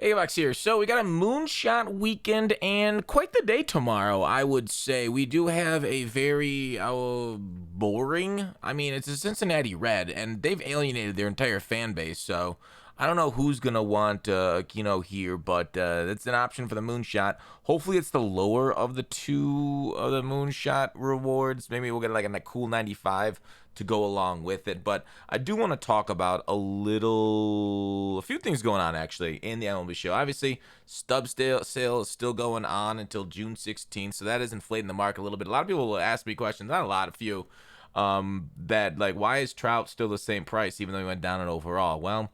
Hey, Gutfoxx here. So we got a moonshot weekend and quite the day tomorrow, I would say. We do have a very boring. I mean, it's a Cincinnati Red, and they've alienated their entire fan base. So I don't know who's gonna want here, but it's an option for the moonshot. Hopefully, it's the lower of the two of the moonshot rewards. Maybe we'll get like a cool 95 to go along with it. But I do want to talk about a few things going on actually in the MLB show. Obviously, stub sale is still going on until June 16th, so that is inflating the market a little bit. A lot of people will ask me questions, not a lot, a few, that like, why is Trout still the same price even though he went down in overall? Well,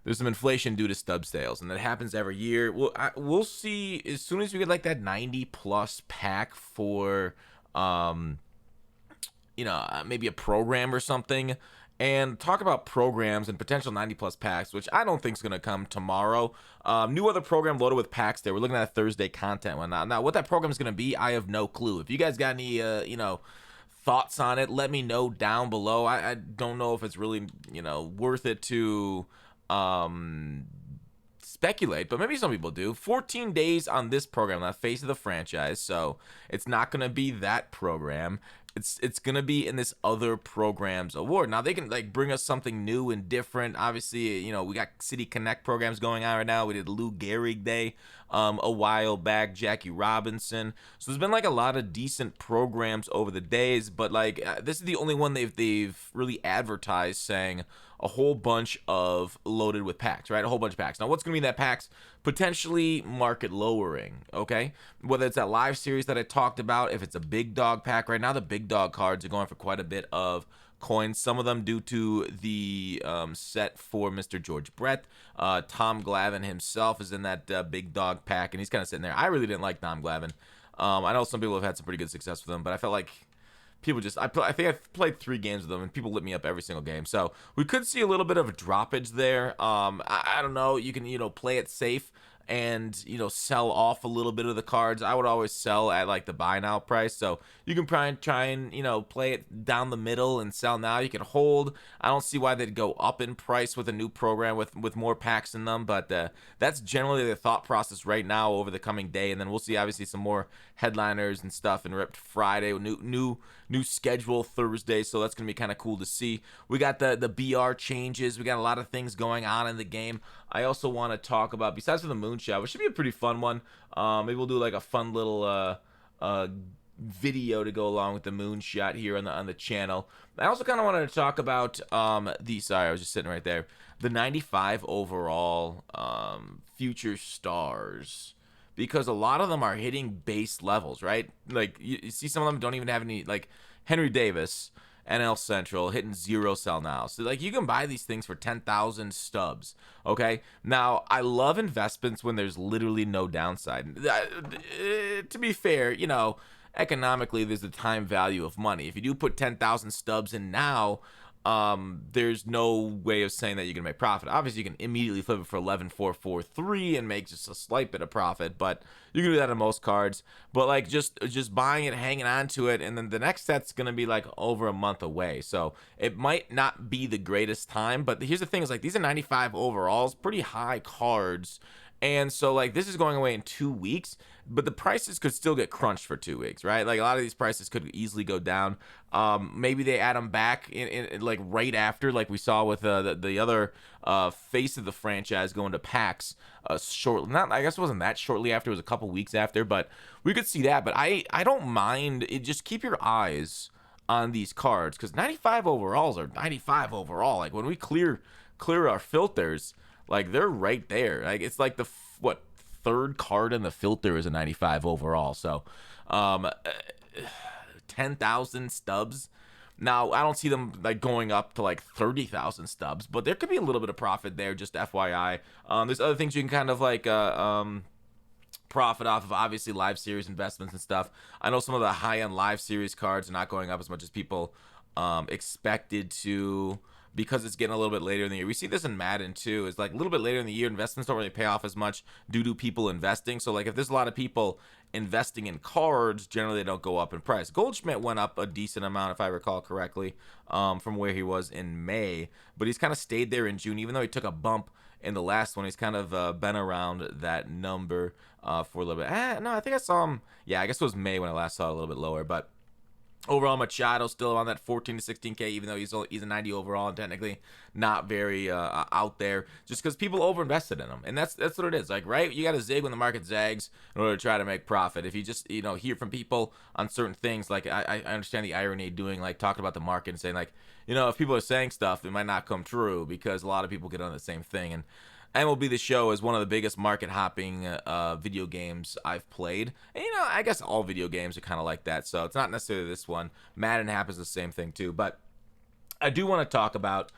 there's some inflation due to stub sales, and that happens every year. We'll see as soon as we get like that 90 plus pack for maybe a program or something, and talk about programs and potential 90 plus packs, which I don't think is going to come tomorrow. New other program loaded with packs there. We're looking at Thursday content and whatnot. Now, what that program is going to be, I have no clue. If you guys got any, thoughts on it, let me know down below. I don't know if it's really, worth it to speculate, but maybe some people do. 14 days on this program, the face of the franchise, so it's not going to be that program. It's going to be in this other program's award. Now, they can like bring us something new and different. Obviously, we got City Connect programs going on right now. We did Lou Gehrig Day a while back, Jackie Robinson. So there's been like a lot of decent programs over the days, but like this is the only one they've really advertised saying a whole bunch of loaded with packs, right? A whole bunch of packs. Now, what's going to be in that packs? Potentially market lowering, okay? Whether it's that live series that I talked about, if it's a big dog pack. Right now, the big dog cards are going for quite a bit of coins, some of them due to the set for Mr. George Brett. Tom Glavine himself is in that big dog pack, and he's kind of sitting there. I really didn't like Tom Glavine. I know some people have had some pretty good success with him, but I felt like people just, I think I've played 3 games with them, and people lit me up every single game. So we could see a little bit of a droppage there. I don't know. You can, play it safe and, sell off a little bit of the cards. I would always sell at like the buy now price. So you can try and, play it down the middle and sell now. You can hold. I don't see why they'd go up in price with a new program with more packs in them. But that's generally the thought process right now over the coming day. And then we'll see obviously some more headliners and stuff and Ripped Friday, new schedule Thursday, so that's gonna be kind of cool to see. We got the BR changes. We got a lot of things going on in the game. I also want to talk about, besides for the moonshot, which should be a pretty fun one. Maybe we'll do like a fun little video to go along with the moonshot here on the channel. I also kind of wanted to talk about sorry, I was just sitting right there, the 95 overall future stars, because a lot of them are hitting base levels, right? Like, you see some of them don't even have any, like Henry Davis, NL Central, hitting 0 sell now. So, like, you can buy these things for 10,000 stubs, okay? Now, I love investments when there's literally no downside. To be fair, economically, there's the time value of money. If you do put 10,000 stubs in now, there's no way of saying that you're gonna make profit. Obviously, you can immediately flip it for 11,443 and make just a slight bit of profit, but you can do that on most cards. But like just buying it, hanging on to it, and then the next set's gonna be like over a month away, so it might not be the greatest time. But here's the thing: is like these are 95 overalls, pretty high cards. And so, like, this is going away in 2 weeks, but the prices could still get crunched for 2 weeks, right? Like, a lot of these prices could easily go down. Maybe they add them back in like right after, like we saw with the other face of the franchise going to PAX shortly. Not, I guess it wasn't that shortly after; it was a couple weeks after. But we could see that. But I don't mind it. Just keep your eyes on these cards, because 95 overalls are 95 overall. Like, when we clear our filters, like, they're right there. Like, it's like the third card in the filter is a 95 overall. So 10,000 stubs. Now, I don't see them like going up to like 30,000 stubs, but there could be a little bit of profit there, just FYI. There's other things you can kind of like profit off of, obviously live series investments and stuff. I know some of the high-end live series cards are not going up as much as people expected to, because it's getting a little bit later in the year. We see this in Madden too. It's like a little bit later in the year, investments don't really pay off as much due to people investing. So like if there's a lot of people investing in cards, generally they don't go up in price. Goldschmidt went up a decent amount, if I recall correctly, from where he was in May, but he's kind of stayed there in June, even though he took a bump in the last one. He's kind of been around that number for a little bit. No, I think I saw him. Yeah, I guess it was May when I last saw it, a little bit lower, but overall, Machado still on that 14 to 16K, even though he's a 90 overall and technically not very out there, just because people overinvested in him, and that's what it is. Like, right, you got to zig when the market zags in order to try to make profit. If you just hear from people on certain things, like I understand the irony doing like talking about the market and saying like if people are saying stuff, it might not come true because a lot of people get on the same thing. And MLB The Show is one of the biggest market hopping video games I've played. And, I guess all video games are kind of like that. So it's not necessarily this one. Madden happens the same thing too. But I do want to talk about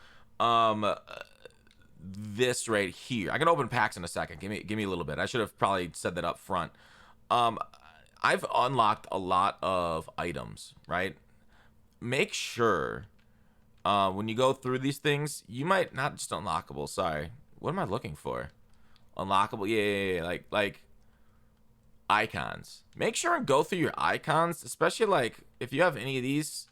this right here. I can open packs in a second. Give me a little bit. I should have probably said that up front. I've unlocked a lot of items, right? Make sure when you go through these things, you might not just unlockable. Sorry. What am I looking for? Unlockable? Yeah. Like icons. Make sure and go through your icons, especially like if you have any of these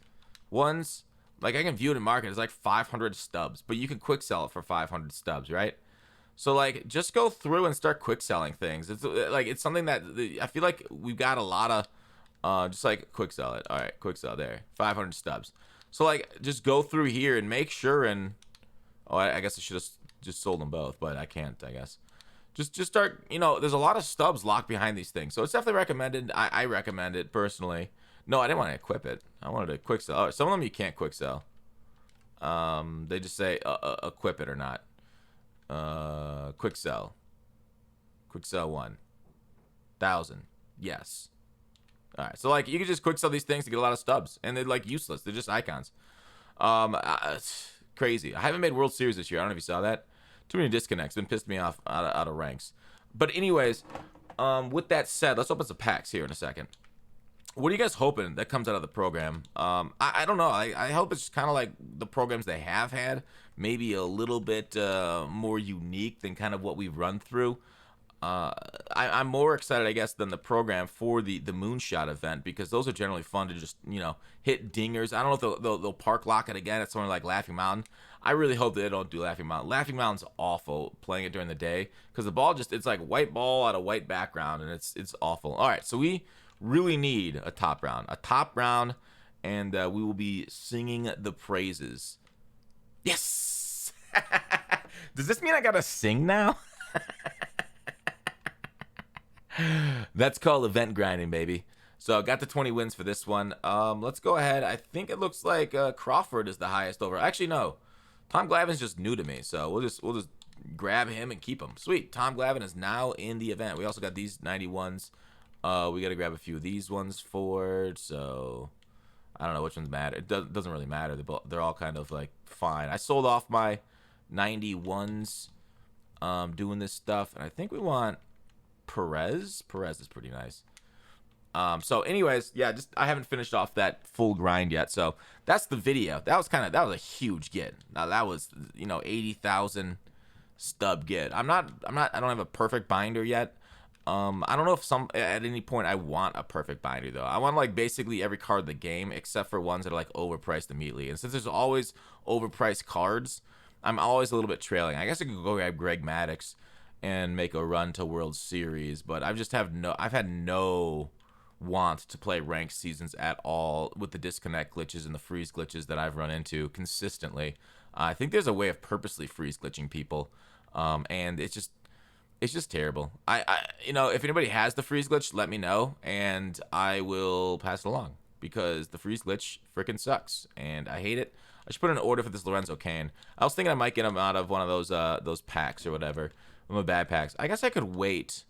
ones. Like I can view it in market. It's like 500 stubs, but you can quick sell it for 500 stubs, right? So like just go through and start quick selling things. It's something that I feel like we've got a lot of just like quick sell it. All right, quick sell there. 500 stubs. So like just go through here and make sure and I guess I should have just sold them both, but I can't, I guess. Just start, there's a lot of stubs locked behind these things. So it's definitely recommended. I recommend it personally. No, I didn't want to equip it. I wanted to quick sell. Some of them you can't quick sell. They just say equip it or not. Quick sell. Quick sell 1,000. Yes. All right. So like you can just quick sell these things to get a lot of stubs, and they're like useless. They're just icons. It's crazy. I haven't made World Series this year. I don't know if you saw that. Too many disconnects. Been pissed me off out of ranks. But anyways, with that said, let's open some packs here in a second. What are you guys hoping that comes out of the program? I don't know. I hope it's kind of like the programs they have had. Maybe a little bit more unique than kind of what we've run through. I'm more excited, I guess, than the program for the Moonshot event because those are generally fun to just, hit dingers. I don't know if they'll park lock it again at somewhere like Laughing Mountain. I really hope they don't do Laughing Mountain. Laughing Mountain's awful playing it during the day because the ball it's like white ball on a white background, and it's awful. All right, so we really need a top round, and we will be singing the praises. Yes! Does this mean I gotta sing now? That's called event grinding, baby. So got the 20 wins for this one. Let's go ahead. I think it looks like Crawford is the highest over. Actually, no. Tom Glavine's just new to me, so we'll just grab him and keep him. Sweet. Tom Glavine is now in the event. We also got these 91s. We got to grab a few of these ones forward. So I don't know which ones matter. It doesn't really matter. They're all kind of like fine. I sold off my 91s doing this stuff, and I think we want Perez is pretty nice. So anyways, yeah, I haven't finished off that full grind yet. So that's the video. That was a huge get. Now that was 80,000 stub get. I don't have a perfect binder yet. I don't know if at any point I want a perfect binder though. I want like basically every card in the game except for ones that are like overpriced immediately. And since there's always overpriced cards, I'm always a little bit trailing. I guess I could go grab Greg Maddux and make a run to World Series, but I've had no want to play ranked seasons at all with the disconnect glitches and the freeze glitches that I've run into consistently. I think there's a way of purposely freeze glitching people, and it's just terrible. If anybody has the freeze glitch, let me know, and I will pass it along because the freeze glitch freaking sucks, and I hate it. I should put in an order for this Lorenzo Cain. I was thinking I might get him out of one of those packs or whatever. One of the bad packs. I guess I could wait.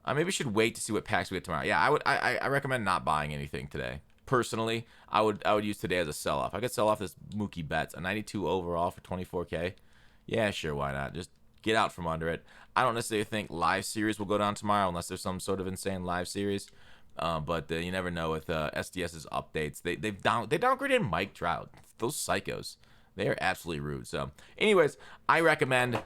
I maybe should wait to see what packs we get tomorrow. Yeah, I recommend not buying anything today. Personally, I would use today as a sell-off. I could sell off this Mookie Betts, a 92 overall for 24K. Yeah, sure, why not? Just get out from under it. I don't necessarily think live series will go down tomorrow unless there's some sort of insane live series. But you never know with SDS's updates. They downgraded Mike Trout. Those psychos. They are absolutely rude. So, anyways, I recommend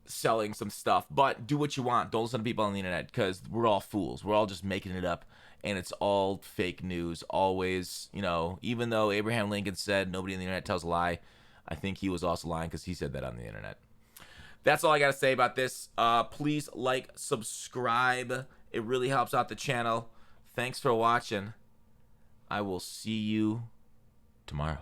selling some stuff, but do what you want. Don't listen to people on the internet because we're all fools. We're all just making it up, and it's all fake news. Always, even though Abraham Lincoln said nobody on the internet tells a lie, I think he was also lying because he said that on the internet. That's all I got to say about this. Please like, subscribe. It really helps out the channel. Thanks for watching. I will see you tomorrow.